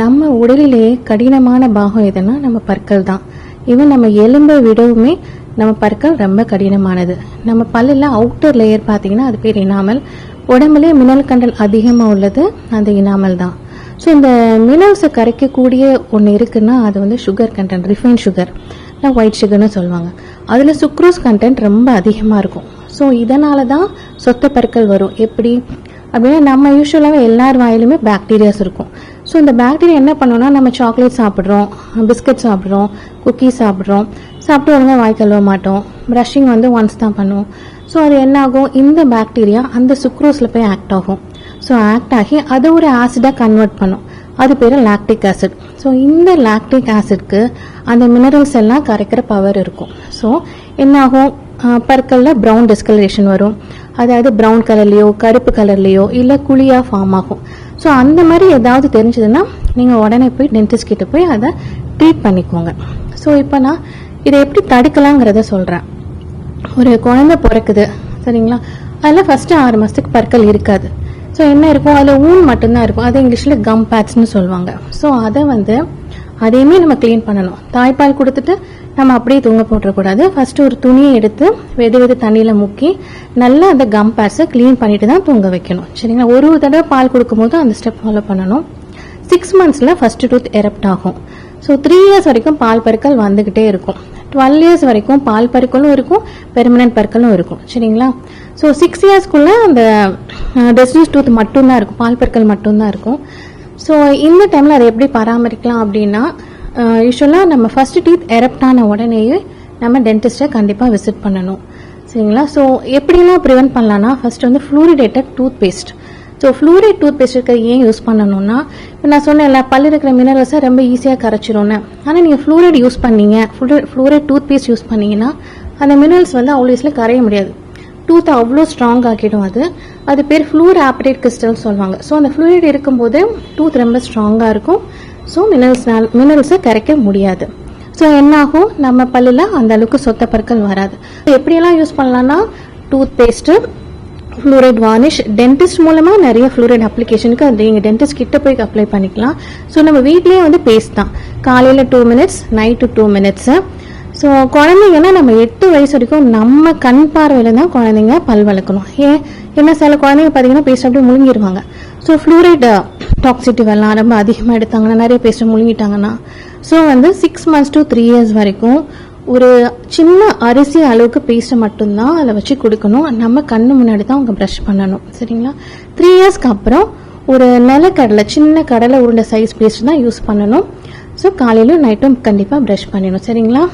நம்ம உடலிலேயே கடினமான பாகம் எதுனா நம்ம பற்கள் தான். ஈவன் நம்ம எலும்பை விடவுமே நம்ம பற்கள் ரொம்ப கடினமானது. நம்ம பல்லில் அவுட்டர் லேயர் பார்த்தீங்கன்னா அது பேர் இனாமல். உடம்புலேயே மினரல் கண்டென்ட் அதிகமாக உள்ளது அந்த இனாமல் தான். ஸோ இந்த மினரல்ஸை கரைக்கக்கூடிய ஒன்று இருக்குன்னா அது வந்து சுகர் கண்டென்ட், ரிஃபைன் சுகர் இல்லை ஒயிட் சுகர்னு சொல்லுவாங்க. அதில் சுக்ரோஸ் கண்டென்ட் ரொம்ப அதிகமாக இருக்கும். ஸோ இதனால தான் சொத்த பற்கள் வரும். எப்படி அப்படின்னா நம்ம யூஸ்வலாகவே எல்லார் வாயிலுமே பாக்டீரியாஸ் இருக்கும். ஸோ இந்த பாக்டீரியா என்ன பண்ணோம்னா நம்ம சாக்லேட் சாப்பிட்றோம், பிஸ்கட் சாப்பிட்றோம், குக்கீஸ் சாப்பிட்றோம், சாப்பிட்டு ஒழுங்காக வாய் கழுவ மாட்டோம், ப்ரஷிங் வந்து ஒன்ஸ் தான் பண்ணுவோம். ஸோ அது என்ன ஆகும், இந்த பாக்டீரியா அந்த சுக்ரோஸில் போய் ஆக்ட் ஆகும். ஸோ ஆக்ட் ஆகி அதை ஒரு ஆசிடாக கன்வெர்ட் பண்ணும். அது பேர் லாக்டிக் ஆசிட். ஸோ இந்த லாக்டிக் ஆசிட்க்கு அந்த மினரல்ஸ் எல்லாம் கரைக்கிற பவர் இருக்கும். ஸோ என்ன ஆகும், பற்களில் ப்ரௌன் டிஸ்கலரேஷன் வரும். அதாவது ப்ரௌன் கலர்லேயோ கருப்பு கலர்லேயோ இல்லை குழியாக ஃபார்ம் ஆகும். ஸோ அந்த மாதிரி ஏதாவது தெரிஞ்சதுன்னா நீங்கள் உடனே போய் டென்டிஸ்ட் கிட்ட போய் அதை ட்ரீட் பண்ணிக்கோங்க. ஸோ இப்போ நான் இதை எப்படி தடுக்கலாங்கிறத சொல்கிறேன். ஒரு குழந்தை பிறக்குது சரிங்களா, அதில் ஃபஸ்ட்டு 6 மாதத்துக்கு பற்கள் இருக்காது. ஸோ என்ன இருக்கும், அதில் ஊன் மட்டும்தான் இருக்கும். அது இங்கிலீஷில் கம் பேட்ஸ்ன்னு சொல்லுவாங்க. ஸோ அதை வந்து அதையுமே நம்ம க்ளீன் பண்ணணும். தாய்ப்பால் கொடுத்துட்டு நம்ம அப்படியே தூங்க போட்டுறக்கூடாது. ஃபர்ஸ்ட் ஒரு துணியை எடுத்து வெது தண்ணியில் முக்கி நல்லா அந்த கம் பேட்ஸை க்ளீன் பண்ணிட்டு தான் தூங்க வைக்கணும் சரிங்களா. ஒரு தடவை பால் கொடுக்கும்போது அந்த ஸ்டெப் ஃபாலோ பண்ணணும். 6 மந்த்ஸில் ஃபர்ஸ்ட் டூத் எரப்ட் ஆகும். ஸோ 3 இயர்ஸ் வரைக்கும் பால் பற்கள் வந்துகிட்டே இருக்கும். 12 இயர்ஸ் வரைக்கும் பால் பற்களும் இருக்கும், பெர்மனன்ட் பற்களும் இருக்கும் சரிங்களா. ஸோ 6 இயர்ஸ்க்குள்ள அந்த டெசிடியூஸ் டூத் மட்டும்தான் இருக்கும், பால் பற்கள் மட்டும்தான் இருக்கும். ஸோ இந்த டைமில் அதை எப்படி பராமரிக்கலாம் அப்படின்னா, யூஸ்வலாக நம்ம ஃபர்ஸ்ட் டீத் எரப்ட் ஆன உடனேயே நம்ம டென்டிஸ்ட்டை கண்டிப்பாக விசிட் பண்ணணும் சரிங்களா. ஸோ எப்படிலாம் ப்ரிவென்ட் பண்ணலாம்னா, ஃபர்ஸ்ட் வந்து fluoridated toothpaste. So fluoride toothpaste இருக்க ஏன் யூஸ் பண்ணணும்னா, இப்போ நான் சொன்னேன்ல பல்லு இருக்கிற மினரல்ஸை ரொம்ப ஈஸியாக கரைச்சிரும்னு. ஆனால் நீங்கள் ஃப்ளூரைட் யூஸ் பண்ணீங்க, ஃப்ளூரைட் டூத் பேஸ்ட் யூஸ் பண்ணீங்கன்னா அந்த மினரல்ஸ் வந்து அவ்வளோ ஈஸியில் கரைய முடியாது. டூத் அவ்வளோ ஸ்ட்ராங் ஆக்கிடும். அது பேர் ஃப்ளூர் ஆப்டேட் கிறிஸ்டல் சொல்லுவாங்க. ஸோ அந்த ஃப்ளூரைட் இருக்கும்போது டூத் ரொம்ப ஸ்ட்ராங்காக இருக்கும். ஸோ மினரல்ஸை கரைக்க முடியாது. ஸோ என்ன ஆகும், நம்ம பல்லில் அந்த அளவுக்கு சொத்த பற்கள் வராது. எப்படியெல்லாம் யூஸ் பண்ணலாம்னா, tooth paste, fluoride varnish, dentist மூலமாக நிறைய ஃப்ளூரைட் அப்ளிகேஷனுக்கு அது நீங்கள் டென்டிஸ்ட் கிட்ட போய் அப்ளை பண்ணிக்கலாம். ஸோ நம்ம வீட்லேயே வந்து பேஸ்ட் தான், காலையில் 2 மினிட்ஸ், நைட்டு 2 மினிட்ஸு. ஸோ குழந்தைங்கன்னா நம்ம 8 வயசு வரைக்கும் நம்ம கண் பார்வையில் தான் குழந்தைங்க பல் வளர்க்கணும். ஏன்னா சில குழந்தைங்க பார்த்தீங்கன்னா பேஸ்ட் அப்படியே முழுங்கிடுவாங்க. ஸோ ஃப்ளூரைட் டாக்ஸிட்டிவ் எல்லாம் ரொம்ப அதிகமாக எடுத்தாங்கன்னா, நிறைய பேஸ்ட்டை முழுங்கிட்டாங்கன்னா, ஸோ வந்து 6 months to 3 years வரைக்கும் ஒரு சின்ன அரிசி அளவுக்கு பேஸ்ட்டை மட்டும்தான் அதில் வச்சு கொடுக்கணும். நம்ம கண்ணு முன்னாடி தான் அவங்க ப்ரஷ் பண்ணணும் சரிங்களா. 3 இயர்ஸ்க்கு அப்புறம் ஒரு நிலக்கடலை, சின்ன கடலை உருண்டை சைஸ் பேஸ்ட் தான் யூஸ் பண்ணணும். ஸோ காலையிலும் நைட்டும் கண்டிப்பாக ப்ரஷ் பண்ணிடணும் சரிங்களா.